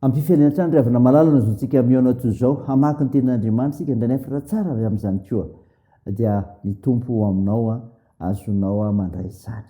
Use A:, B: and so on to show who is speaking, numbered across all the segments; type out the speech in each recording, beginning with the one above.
A: Ampifialinantrany riavana malalana zontsika miona toy zao hamaky ny tenin'Andriamanitra sika indray nefa raha tsara avy amin'izany koa dia mitompo aminao azonao mandray izany.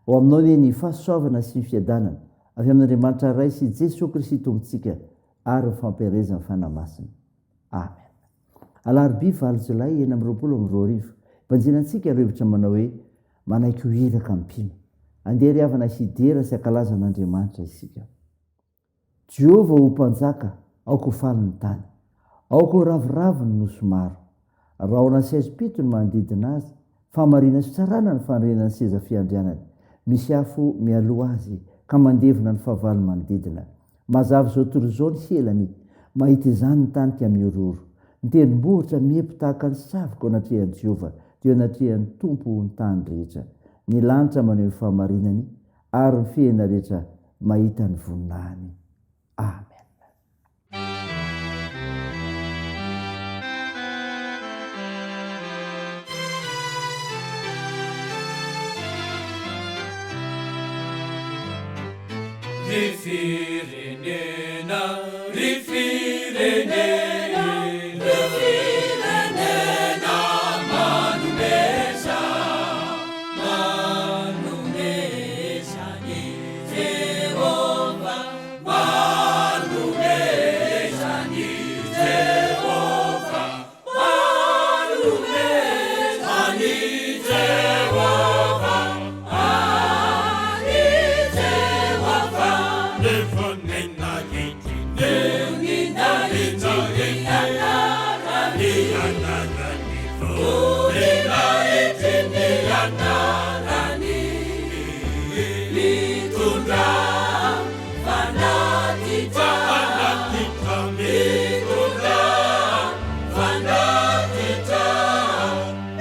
A: Ao aminao ny fahasoavana sy ny fiadanana avy amin'Andriamanitra ray sy Jesosy Kristy tompontsika ary ny fampiarezana fanamasina. Amen. Alarobia 9 Jolay 2022 banjinantsika ireo hevitra manao hoe manaiky ho iraka ampimo. Andeha riavana hidera sy ankalaza an'Andriamanitra isika. Jehovah ho mpanjaka, aoko ho faliny tany, aoko ho raviraviny nosy maro. Rahona saizy-pito ny manodidina azy, famarina sy tsarana ny fandriana ny seza fiandrianany. Misy afo mialoha azy, ka mandevina ny fahavalo manodidina. Mazava zao tory zao ny helany, mahita izany ny tany ka miororo. Ny tendrombohitra miepo tahaka ny savoka ao anatrehan'i Jehovah, teo anatrehan'ny tompo ny tany rehetra. Ny lanitra maneho ny fahamarinany, ary ny fehina rehetra mahita ny voninahiny. Amen.
B: Rifirenena, rifirenena, rifirenena, manumesa, manumesa ni Jehovah, manumesa ni Jehovah, manumesa ni Jehovah, ani Jehovah. Nefonena giti, nenina giti, nianarani, nina giti, nianarani, litunda, fanatica, fanatica, litunda, fanatica,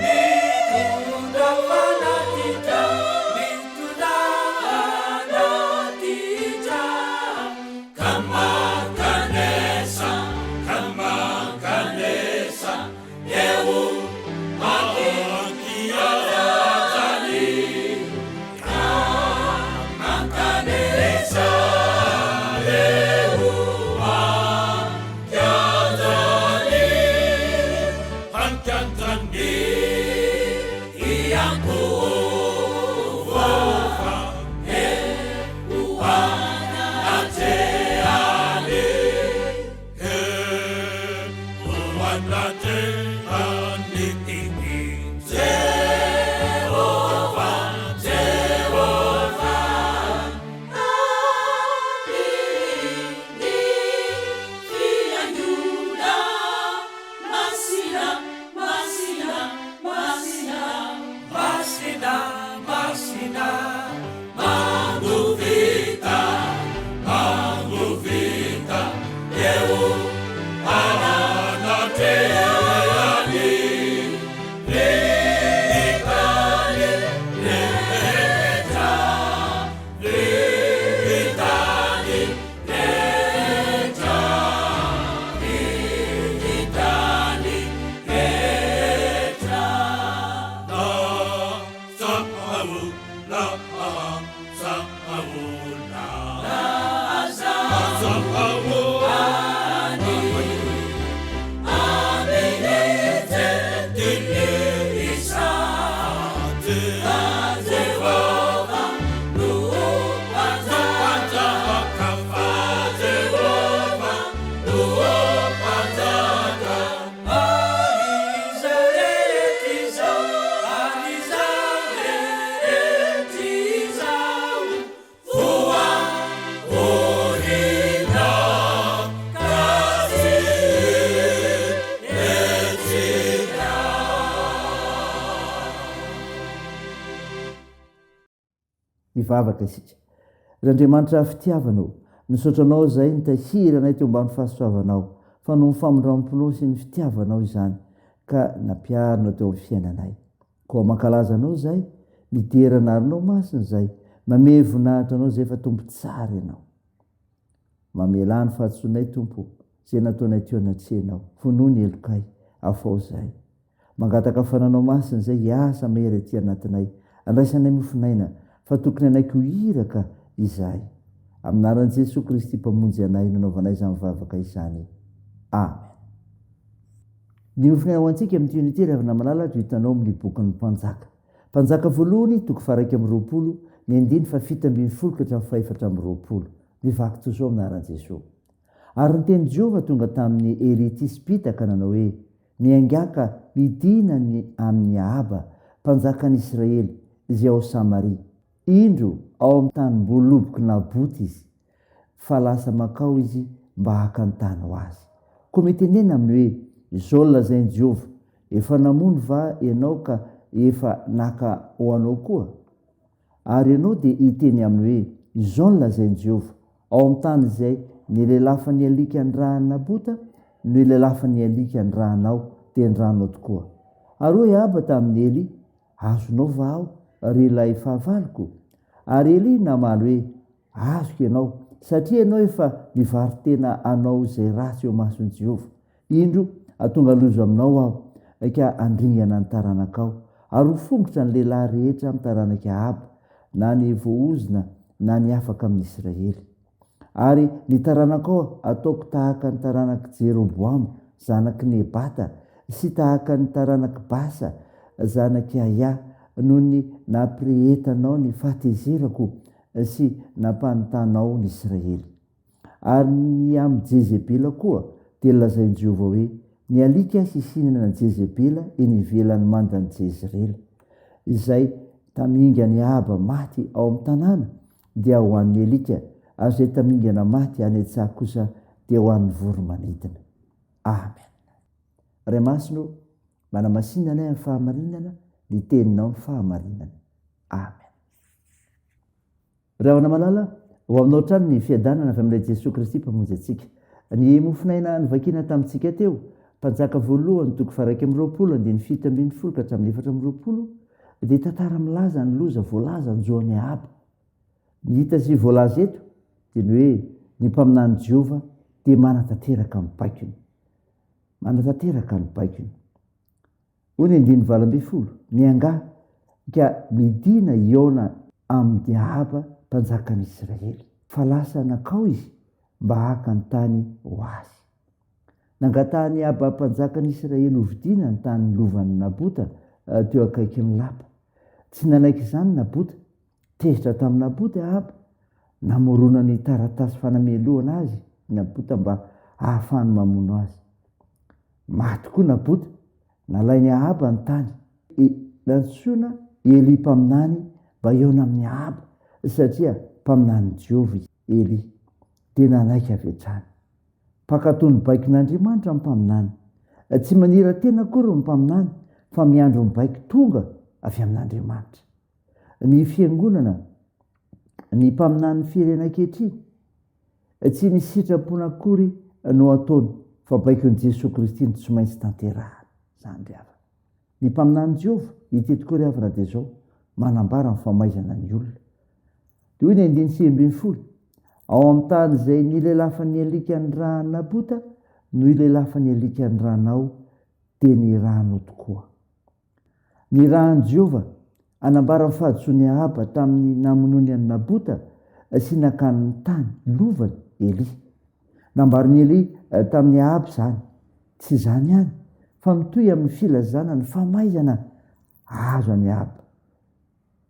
B: litunda, fanatica, litunda, fanatica. Kamakanesa, kamakanesa, eu akiazali. Kamakanesa, eu akiazali. Hankantani, iyanku uvofa,
A: Ivavaka isika. Andriamanitra fitiavanao, nisotranao zay nitahiranay teo ambany fahasoavanao, fa no famondram-ponao sy ny fitiavanao izany ka nampiarinao teo amin'ny fiainanay. Koa mankalazanao zay, mideran'arinao masina zay, mame voninahitra anao zay fa tompo tsara ianao. Mamela ny fahatsonay tompo, zay nataonay teo anatrehanao, fonoa ny elokay, afao zay. Mangataka fananao masina zay hiasa mery aty anatinay, andraisanay mofinaina, fa tokony anaiky ho iraka izahay. aminaran'i Jesosy Kristy mpamonjy anay nanaovanay izany mivavaka izany. Amen. Ny ofina ao antsika amin'ny unité ravina malala to hitanao amin'ny bokin'ny mpanjaka. Mpanjaka voalohany toko faraika amin'ny 20, ny andiny fa 7 ka hatramin'ny 420. Mivaky toy izao aminaran'i Jesosy. Ary ny teny Jehova tonga tamin'ny Elia Tisbita ka nanao hoe: miangaka midina amin'ny Ahaba, mpanjakan'i Israely, izay ao Samaria. Indro ao amin'ny tanim-boaloboky Naboty izy, fa lasa makao izy mba haka ny tany ho azy. Koa metenena aminy hoe: izao lazain'i Jehova, efa namono va ianao ka efa naka ho anao koa? Ary ianao dia hiteny aminy hoe: izao lazain'i Jehova, ao amin'ny tany izay nilelafa ny alika ny raha Nabota, no ilelafa ny alika ny rahanao dia ny rahanao tokoa. Ary hoe Ahaba tamin'ny Eli: azonao va aho ry ilay fahavaloko? Ary Eli namaly hoe: azoko ianao, satria ianao efa nivary tena anao izay ratsy eo mason'i Jehova. Indro atonga lozo aminao aho, ka andringana ny taranakao, ary ho fongotra ny lehilahy rehetra amin'ny taranaka Ahaba, na ny voaozina na ny afaka amin'ny Israely. Ary ny taranakao ataoko tahaka ny taranaka Jeroboama zanaky Nebata, sy tahaka ny taranaka Basa zanaky Aya, noho ny nampirehetanao ny fahatezerako sy nampanotanao ny Israely. Ary ny amin'ny Jezebela koa dia lazain'i Jehova hoe: ny alika sisinana ny Jezebela eny ivelan'ny mandan'i Jezreel, izay tamingany Ahaba maty ao amin'ny tanàna dia ho an'ny alika, ary izay tamingana maty any an-tsaha kosa dia ho an'ny voromanidina. Amen. Ray masino, manamasinana anay amin'ny fahamarinana, ny teninao amin'ny fahamarinana. Amen. Ravana malala, ho aminao trano ny fiadanana avy amin'ilay Jesosy Kristy mpamonjy antsika. Ny mofinaina nivakina tamintsika teo, mpanjaka voalohany toko faraika amin'ny 20, andiny 7 ka hatramin'ny 420, dia tantara milaza ny loza voalaza ny Joany Ahaba. Ny hita sy voalaza eto dia ny hoe: ny mpaminany Jehova dia manatanteraka ny baikony. Manatanteraka ny baikony. Hoy ny andiny 20, mianga ka midina iona amin'ny Ahaba, mpanjakan'i Israely, fa lasa nakao izy mba haka ny tany ho azy. Nangatahany Ahaba mpanjakan'i Israely ho vidiana ny tany lovan'ny Nabota teo akaikin'ny lapa. Tsy nanaiky izany Nabota, tezitra tamin'ny Nabota Ahaba, namorona ny taratasy fanameloana azy Nabota mba ahafahany mamono azy. Maty koa Nabota, nalainy Ahaba ny tany. Nantsoina Eli mpaminany mba eona amin'ny Ahaba, satria mpaminany Jehova Eli, dia nanaiky avy hatrany. Pakatony baikin'Andriamanitra ny mpaminany. Tsy manira tena akory ny mpaminany, fa miandro ny baiko tonga avy amin'Andriamanitra. Ny fiangonana, ny mpaminany firena ankehitriny, tsy ny sitrapona akory no ataony, fa baikon'i Jesosy Kristy ny tsy maintsy tanterahana. Zany ry havana. Ny mpaminany Jehova ity tokoa ry havana dia zao manambara ny famaizana ny olona. Dia hoy ny andiny 20, ao amin'ny tany izay nilelafa ny alika ny raha Nabota, no ilelafa ny alika ny rahanao dia ny rahanao tokoa. Ny rahan'i Jehova anambara ny fahadisoan'ny Ahaba tamin'ny namonoany an'i Nabota sy nakan'ny tany lovany Eli. Nambariny Eli tamin'ny Ahaba izany. Tsy izany ihany, fa mitohy amin'ny filazana ny famaizana azo an'i Ahaba.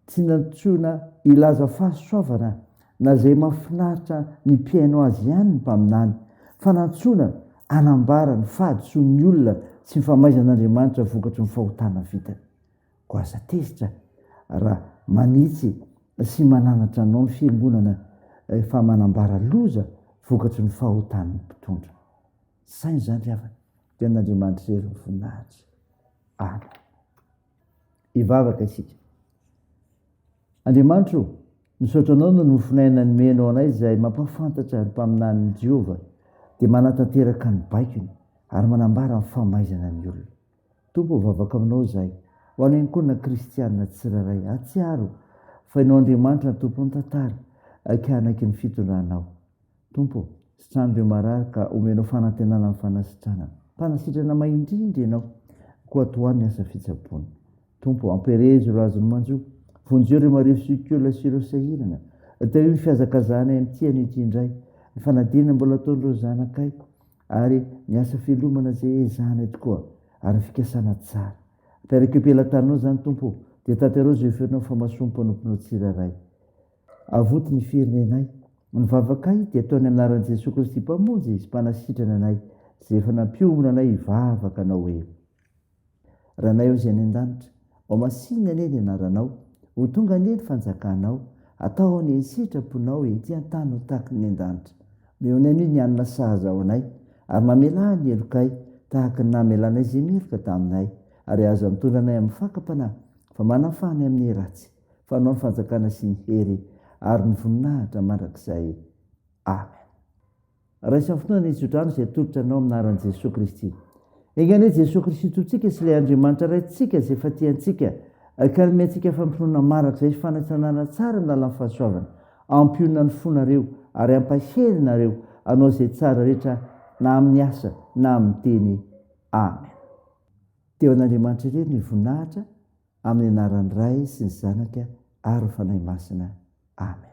A: Tsy nantsoina ilaza fahasoavana na izay mahafinaritra ny mpiaino azy ihany ny mpaminany, fa nantsoina anambara ny fahadisoan'ny olona sy ny famaizan'Andriamanitra vokatry ny fahotana vitany. Ko aza tezitra raha manitsy sy mananatra anao ny fiangonana fa manambara loza vokatry ny fahotan'ny mpitondra. Sainy zany ry havana, dia n'Andriamanitra irery ny voninahitra. Amen. Hivavaka isika. Andriamanitra, misaotra anao no nofinaina ny menao anay izay mampafantatra ny mpaminan'ny Jehova, dia manatanteraka ny baikony ary manambara ny famaizana ny olona. Tompo, vavaka aminao izay, ho any koa na kristianina tsiraray, atsiaro fa ianao Andriamanitra ny tompony tantara, ankanaiky ny fitondranao. Tompo, sitrandreo marary ka omenao fanantenana amin'ny fanasitrana. Mpanasitrana mahindrindry ianao, koa atoany asa fitsaboana. Tompo, amperezo ro azony manjo, vonjeo ireo marivo sy kola sy ireo sahirana, teo io ny fiazakazana amin'tiany ity indray ny fanadina mbola ataondreo zanakay ary miasa filomana zay zany tokoa ary ny fikasana tsara perekipelatanao zany tompo dia tatereo zay ferinao fa masompo anomponao tsiraray avoty ny firenenay ny vavakay dia ataony anaran'i Jesosy Kristy mpamonjy sy mpanasitrana anay zay efa nampiomona anay hivavaka anao hoe ranay ao zay any an-danitra ao masinina anie ny anaranao ho tonga anie ny fanjakanao atao any sitraponao ety an-tany tahaka ny an-danitra meony any ny anina sahaza ao anay ary mamela ny elokay tahaka ny namelanay zay meloka taminay ary azo mitondra anay amin'ny fakapanahy fa manafany amin'ny ratsy fanao ny fanjakana sy ny hery ary ny voninahitra mandrakizay amen. Raisan'ny fotoana ny isotrano izay tolotra anao aminaran'i Jesosy Kristy. Engane Jesosy Kristy totsika sy ilay Andriamanitra raintsika izay efa tiantsika ka nomentsika fampinoana marak'izay sy fanatsanana tsara ny lalan'ny fahasoavana ampionana ny fonareo ary ampahelinareo anao izay tsara rehetra na amin'ny asa na amin'ny teny amen. Teo an'Andriamanitra irery ny voninahitra amin'ny anaran'ny Ray sy ny Zanaka ary ny Fanahy Masina amen.